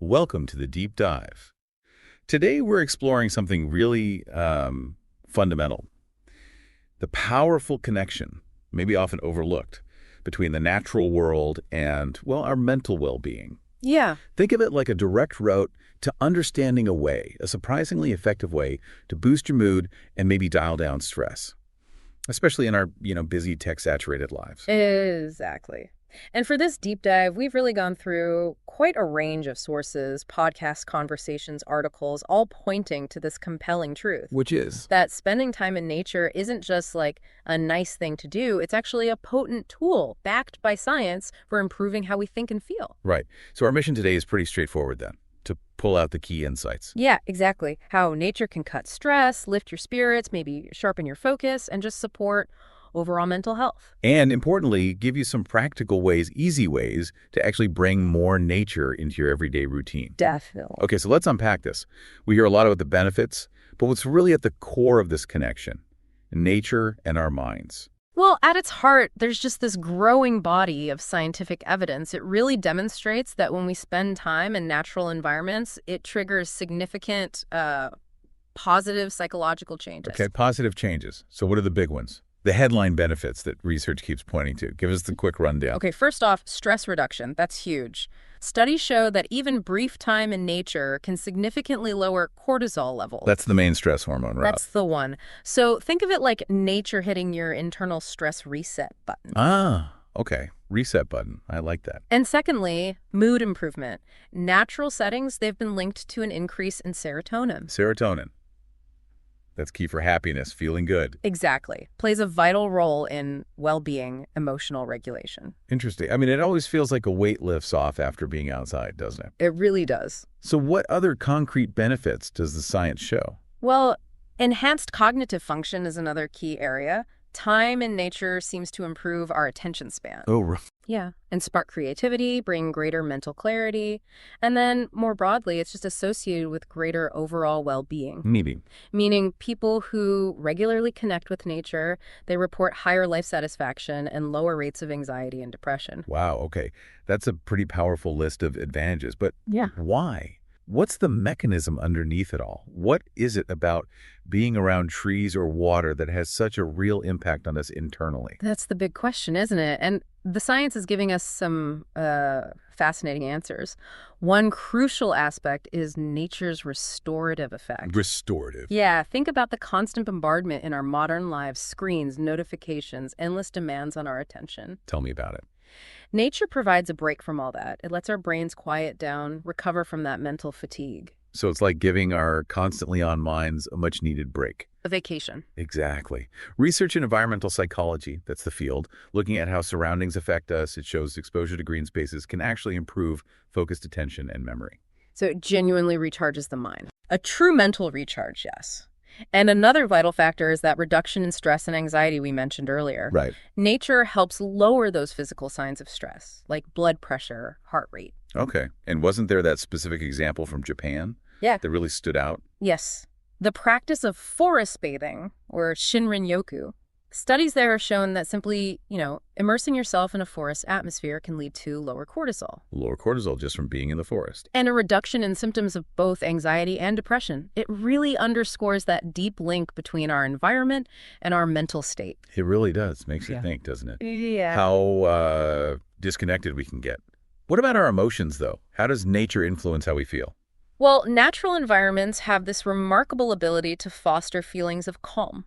Welcome to the Deep Dive. Today we're exploring something really fundamental. The powerful connection, maybe often overlooked, between the natural world and, well, our mental well-being. Yeah. Think of it like a direct route to understanding a surprisingly effective way to boost your mood and maybe dial down stress, especially in our, busy tech-saturated lives. Exactly. And for this deep dive, we've really gone through quite a range of sources, podcasts, conversations, articles, all pointing to this compelling truth. Which is? That spending time in nature isn't just like a nice thing to do, it's actually a potent tool backed by science for improving how we think and feel. Right. So our mission today is pretty straightforward then, to pull out the key insights. Yeah, exactly. How nature can cut stress, lift your spirits, maybe sharpen your focus, and just support overall mental health. And importantly, give you some practical ways, easy ways, to actually bring more nature into your everyday routine. Definitely. Okay, so let's unpack this. We hear a lot about the benefits, but what's really at the core of this connection? Nature and our minds. Well, at its heart, there's just this growing body of scientific evidence. It really demonstrates that when we spend time in natural environments, it triggers significant positive psychological changes. Okay, positive changes. So what are the big ones? The headline benefits that research keeps pointing to. Give us the quick rundown. Okay, first off, stress reduction. That's huge. Studies show that even brief time in nature can significantly lower cortisol levels. That's the main stress hormone, right? That's the one. So think of it like nature hitting your internal stress reset button. Ah, okay. Reset button. I like that. And secondly, mood improvement. Natural settings, they've been linked to an increase in serotonin. Serotonin. That's key for happiness, feeling good. Exactly. Plays a vital role in well-being, emotional regulation. Interesting. I mean, it always feels like a weight lifts off after being outside, doesn't it? It really does. So what other concrete benefits does the science show? Well, enhanced cognitive function is another key area. Time in nature seems to improve our attention span. Oh, Yeah, and spark creativity, bring greater mental clarity, and then more broadly, it's just associated with greater overall well-being. Meaning people who regularly connect with nature, they report higher life satisfaction and lower rates of anxiety and depression. Wow, okay. That's a pretty powerful list of advantages, but Yeah. why? What's the mechanism underneath it all? What is it about being around trees or water that has such a real impact on us internally? That's the big question, isn't it? And the science is giving us some fascinating answers. One crucial aspect is nature's restorative effect. Restorative. Yeah, think about the constant bombardment in our modern lives, screens, notifications, endless demands on our attention. Tell me about it. Nature provides a break from all that. It lets our brains quiet down, recover from that mental fatigue. So it's like giving our constantly on minds a much needed break. A vacation. Exactly. Research in environmental psychology, that's the field, looking at how surroundings affect us, it shows exposure to green spaces can actually improve focused attention and memory. So it genuinely recharges the mind. A true mental recharge, yes. And another vital factor is that reduction in stress and anxiety we mentioned earlier. Right. Nature helps lower those physical signs of stress, like blood pressure, heart rate. Okay. And wasn't there that specific example from Japan? Yeah. That really stood out? Yes. The practice of forest bathing, or Shinrin-yoku, studies there have shown that simply, immersing yourself in a forest atmosphere can lead to lower cortisol. Lower cortisol just from being in the forest. And a reduction in symptoms of both anxiety and depression. It really underscores that deep link between our environment and our mental state. It really does. Makes you think, doesn't it? Yeah. How disconnected we can get. What about our emotions, though? How does nature influence how we feel? Well, natural environments have this remarkable ability to foster feelings of calm,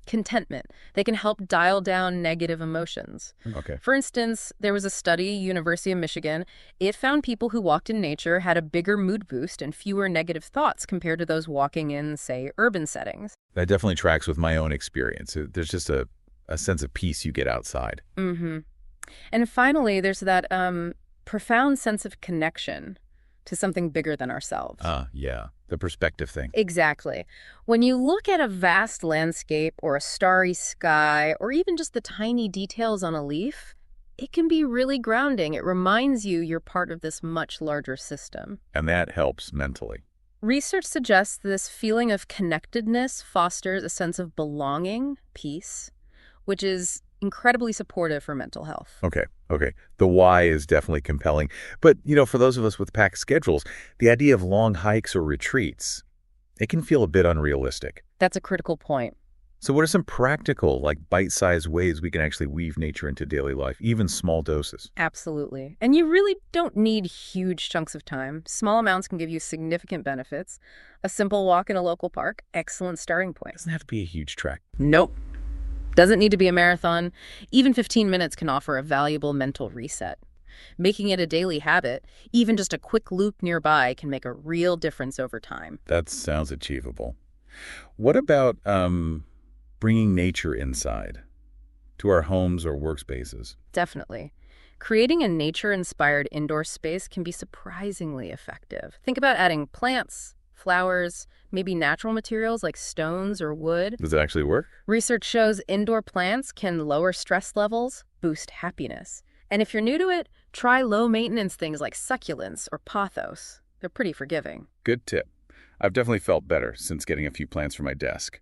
contentment. They can help dial down negative emotions. Okay. For instance, there was a study, University of Michigan. It found people who walked in nature had a bigger mood boost and fewer negative thoughts compared to those walking in, say, urban settings. That definitely tracks with my own experience. There's just a sense of peace you get outside. Mm-hmm. And finally, there's that profound sense of connection to something bigger than ourselves. Yeah. The perspective thing. Exactly. When you look at a vast landscape or a starry sky or even just the tiny details on a leaf, it can be really grounding. It reminds you you're part of this much larger system. And that helps mentally. Research suggests this feeling of connectedness fosters a sense of belonging, peace, which is incredibly supportive for mental health. Okay. The why is definitely compelling. But, for those of us with packed schedules, the idea of long hikes or retreats, it can feel a bit unrealistic. That's a critical point. So what are some practical, bite-sized ways we can actually weave nature into daily life, even small doses? Absolutely. And you really don't need huge chunks of time. Small amounts can give you significant benefits. A simple walk in a local park, excellent starting point. Doesn't have to be a huge trek. Nope. Doesn't need to be a marathon. Even 15 minutes can offer a valuable mental reset. Making it a daily habit, even just a quick loop nearby, can make a real difference over time. That sounds achievable. What about bringing nature inside to our homes or workspaces? Definitely. Creating a nature-inspired indoor space can be surprisingly effective. Think about adding plants, flowers, maybe natural materials like stones or wood. Does it actually work? Research shows indoor plants can lower stress levels, boost happiness. And if you're new to it, try low-maintenance things like succulents or pothos. They're pretty forgiving. Good tip. I've definitely felt better since getting a few plants for my desk.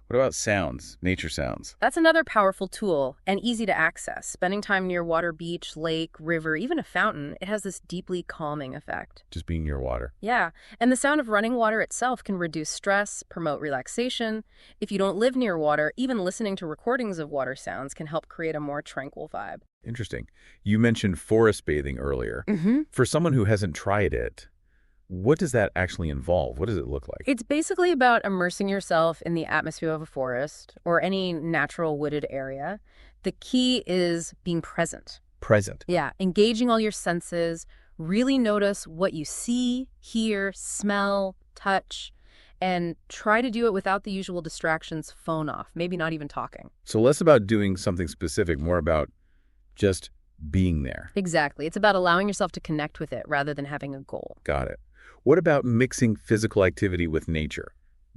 What about sounds, nature sounds? That's another powerful tool and easy to access. Spending time near water, beach, lake, river, even a fountain, it has this deeply calming effect. Just being near water. Yeah, and the sound of running water itself can reduce stress, promote relaxation. If you don't live near water, even listening to recordings of water sounds can help create a more tranquil vibe. Interesting. You mentioned forest bathing earlier. For someone who hasn't tried it, what does that actually involve? What does it look like? It's basically about immersing yourself in the atmosphere of a forest or any natural wooded area. The key is being present. Present. Yeah, engaging all your senses, really notice what you see, hear, smell, touch, and try to do it without the usual distractions, phone off, maybe not even talking. So less about doing something specific, more about just being there. Exactly. It's about allowing yourself to connect with it rather than having a goal. Got it. What about mixing physical activity with nature?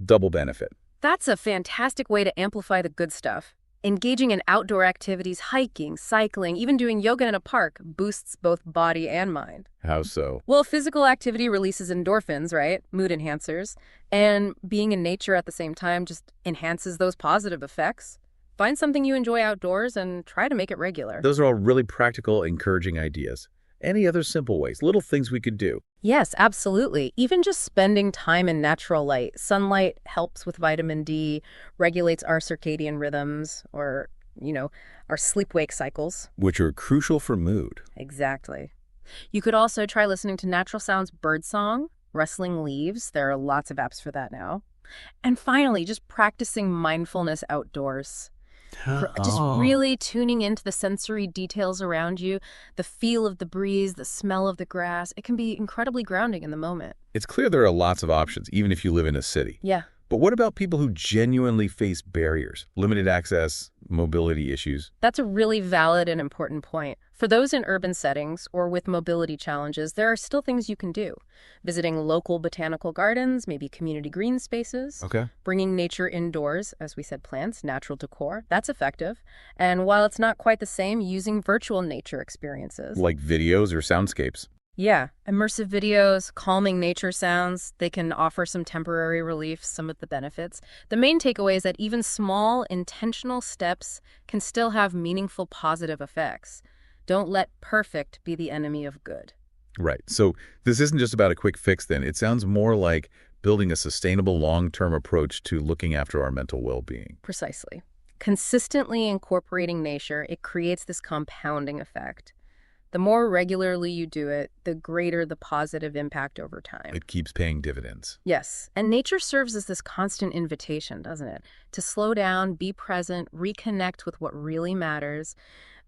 Double benefit. That's a fantastic way to amplify the good stuff. Engaging in outdoor activities, hiking, cycling, even doing yoga in a park boosts both body and mind. How so? Well, physical activity releases endorphins, right? Mood enhancers. And being in nature at the same time just enhances those positive effects. Find something you enjoy outdoors and try to make it regular. Those are all really practical, encouraging ideas. Any other simple ways, little things we could do? Yes, absolutely. Even just spending time in natural light. Sunlight helps with vitamin D, regulates our circadian rhythms, or, our sleep-wake cycles. Which are crucial for mood. Exactly. You could also try listening to natural sounds, birdsong, rustling leaves. There are lots of apps for that now. And finally, just practicing mindfulness outdoors. Just really tuning into the sensory details around you, the feel of the breeze, the smell of the grass. It can be incredibly grounding in the moment. It's clear there are lots of options, even if you live in a city. Yeah. But what about people who genuinely face barriers, limited access, mobility issues? That's a really valid and important point. For those in urban settings or with mobility challenges, there are still things you can do. Visiting local botanical gardens, maybe community green spaces. Okay. Bringing nature indoors, as we said, plants, natural decor. That's effective. And while it's not quite the same, using virtual nature experiences. Like videos or soundscapes. Yeah, immersive videos, calming nature sounds, they can offer some temporary relief, some of the benefits. The main takeaway is that even small, intentional steps can still have meaningful positive effects. Don't let perfect be the enemy of good. Right. So this isn't just about a quick fix then. It sounds more like building a sustainable long-term approach to looking after our mental well-being. Precisely. Consistently incorporating nature, it creates this compounding effect. The more regularly you do it, the greater the positive impact over time. It keeps paying dividends. Yes, and nature serves as this constant invitation, doesn't it? To slow down, be present, reconnect with what really matters.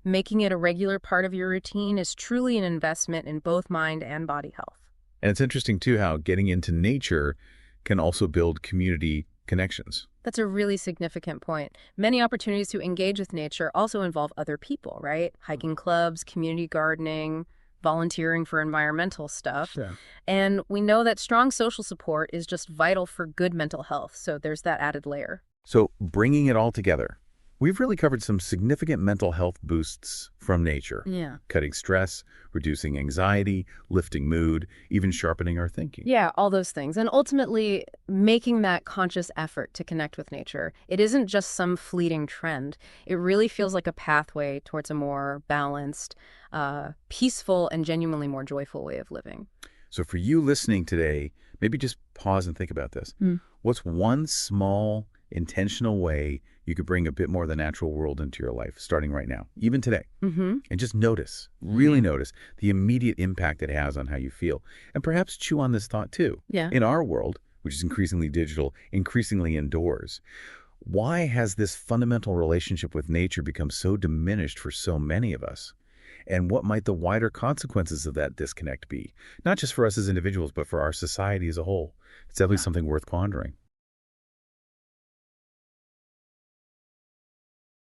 Making it a regular part of your routine is truly an investment in both mind and body health. And it's interesting, too, how getting into nature can also build community connections. That's a really significant point. Many opportunities to engage with nature also involve other people, right? Hiking clubs, community gardening, volunteering for environmental stuff. Yeah. And we know that strong social support is just vital for good mental health. So there's that added layer. So bringing it all together, We've really covered some significant mental health boosts from nature. Yeah. Cutting stress, reducing anxiety, lifting mood, even sharpening our thinking. Yeah, all those things. And ultimately, making that conscious effort to connect with nature. It isn't just some fleeting trend. It really feels like a pathway towards a more balanced, peaceful, and genuinely more joyful way of living. So for you listening today, maybe just pause and think about this. What's one small, intentional way you could bring a bit more of the natural world into your life, starting right now, even today? And just notice, really notice the immediate impact it has on how you feel. And perhaps chew on this thought too. Yeah. In our world, which is increasingly digital, increasingly indoors, why has this fundamental relationship with nature become so diminished for so many of us? And what might the wider consequences of that disconnect be? Not just for us as individuals, but for our society as a whole. It's definitely something worth pondering.